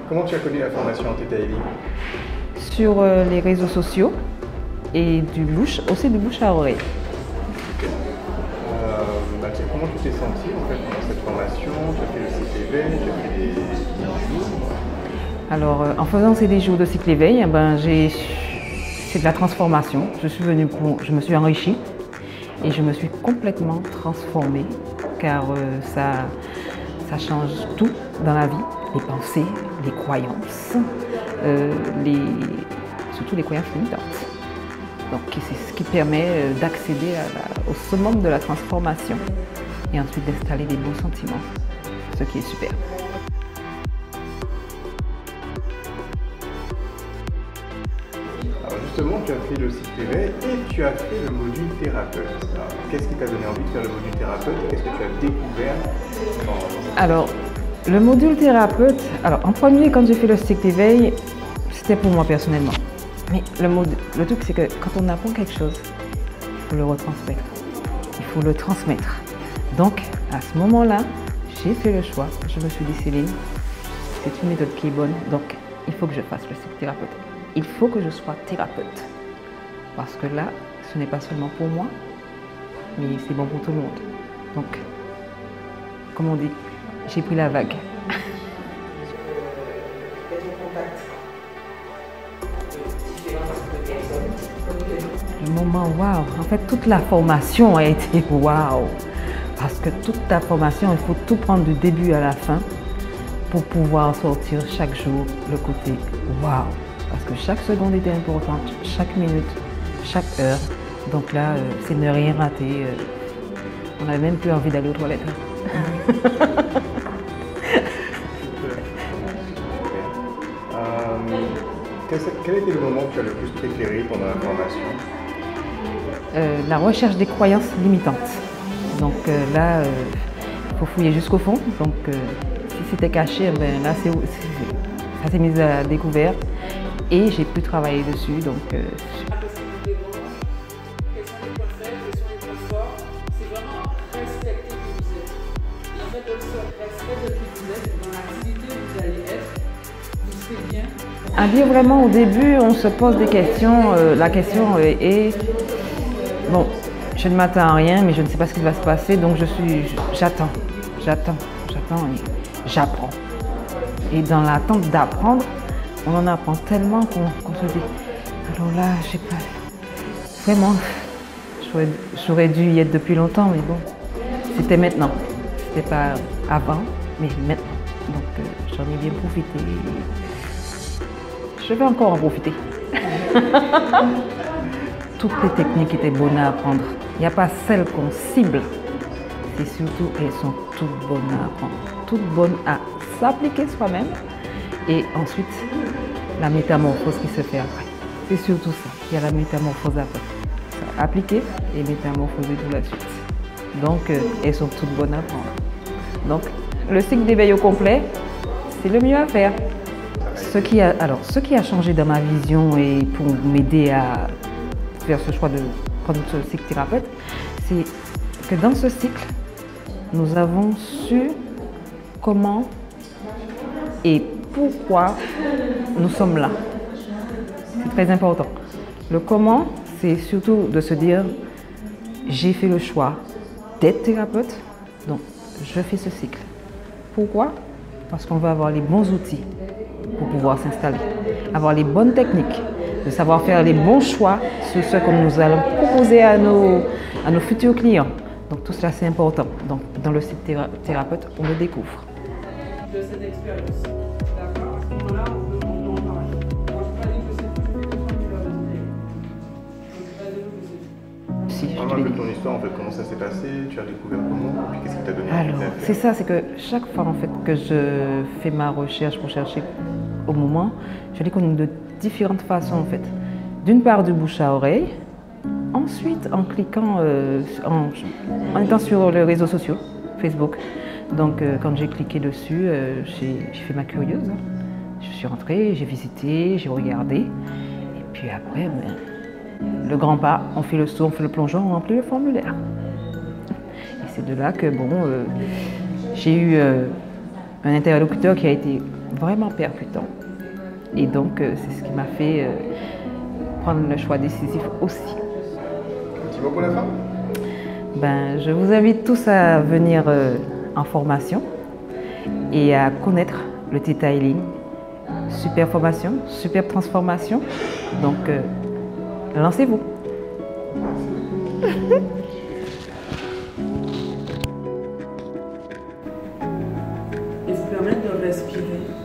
Comment tu as connu la formation en Theta Healing? Sur les réseaux sociaux et aussi du bouche à oreille. Comment tu t'es senti en fait pendant cette formation? Tu as fait le cycle éveil, tu as fait des jours? Alors, en faisant ces 10 jours de cycle éveil, c'est de la transformation. Je me suis enrichie et je me suis complètement transformée car ça change tout dans la vie, les pensées, les croyances, surtout les croyances limitantes. Donc c'est ce qui permet d'accéder au summum de la transformation et ensuite d'installer des bons sentiments, ce qui est super. Alors justement, tu as fait le cycle éveil et tu as fait le module thérapeute. Qu'est-ce qui t'a donné envie de faire le module thérapeute et qu'est-ce que tu as découvert Alors, le module thérapeute, en premier, quand j'ai fait le cycle éveil, c'était pour moi personnellement. Mais le truc, c'est que quand on apprend quelque chose, il faut le retransmettre. Il faut le transmettre. Donc, à ce moment-là, j'ai fait le choix. Je me suis dit, Céline, c'est une méthode qui est bonne, donc il faut que je fasse le cycle thérapeute. Il faut que je sois thérapeute. Parce que là, ce n'est pas seulement pour moi, mais c'est bon pour tout le monde. Donc, comme on dit, j'ai pris la vague. Le moment waouh, en fait toute la formation a été waouh. Parce que toute ta formation, il faut tout prendre du début à la fin pour pouvoir sortir chaque jour le côté waouh. Parce que chaque seconde était importante, chaque minute, chaque heure. Donc là, c'est ne rien rater. On n'avait même plus envie d'aller aux toilettes. Quel était le moment que tu as le plus préféré pendant la formation? La recherche des croyances limitantes. Donc là, il faut fouiller jusqu'au fond. Donc si c'était caché, là, ça s'est mis à découvert et j'ai pu travailler dessus. Donc, à dire vraiment au début, on se pose des questions. La question est, bon, je ne m'attends à rien, mais je ne sais pas ce qui va se passer, donc j'attends et j'apprends. Et dans l'attente d'apprendre, on en apprend tellement qu'on se dit, alors là, je sais pas, vraiment, j'aurais dû y être depuis longtemps, mais bon, c'était maintenant. C'était pas avant, mais maintenant. Donc j'en ai bien profité. Je vais encore en profiter. Toutes les techniques étaient bonnes à apprendre. Il n'y a pas celles qu'on cible. C'est surtout, elles sont toutes bonnes à apprendre. Toutes bonnes à s'appliquer soi-même. Et ensuite, la métamorphose qui se fait après. C'est surtout ça. Il y a la métamorphose après. Appliquer et métamorphoser pour la suite. Donc, elles sont toutes bonnes à apprendre. Donc, le cycle d'éveil au complet, c'est le mieux à faire. Ce qui a changé dans ma vision et pour m'aider à faire ce choix de prendre ce cycle thérapeute, c'est que dans ce cycle, nous avons su comment et pourquoi nous sommes là. C'est très important. Le comment, c'est surtout de se dire, j'ai fait le choix d'être thérapeute, donc je fais ce cycle. Pourquoi? Parce qu'on va avoir les bons outils pour pouvoir s'installer, avoir les bonnes techniques, de savoir faire les bons choix sur ce que nous allons proposer à nos futurs clients. Donc tout cela c'est important. Donc dans le cycle thérapeute, on le découvre. De cette expérience. D'accord? À ce moment-là, on en parle. Moi, je ne pas dit que c'est plus que tu vas donner. Je ne pas dire que c'est. Si, Parle un peu de ton histoire, en fait, comment ça s'est passé, tu as découvert comment, puis qu'est-ce qui t'a donné envie de faire? C'est ça, c'est que chaque fois en fait que je fais ma recherche pour chercher au moment, je l'ai connu de différentes façons en fait. D'une part du bouche à oreille, ensuite en cliquant, en étant sur les réseaux sociaux, Facebook. Donc quand j'ai cliqué dessus, j'ai fait ma curieuse. Je suis rentrée, j'ai visité, j'ai regardé. Et puis après, le grand pas, on fait le saut, on fait le plongeon, on remplit le formulaire. Et c'est de là que bon, j'ai eu un interlocuteur qui a été vraiment percutant. Et donc, c'est ce qui m'a fait prendre le choix décisif aussi. Un petit mot pour la fin? Ben, je vous invite tous à venir en formation et à connaître le detailing. Super formation, super transformation. Donc, lancez-vous. Et vous permettre de respirer.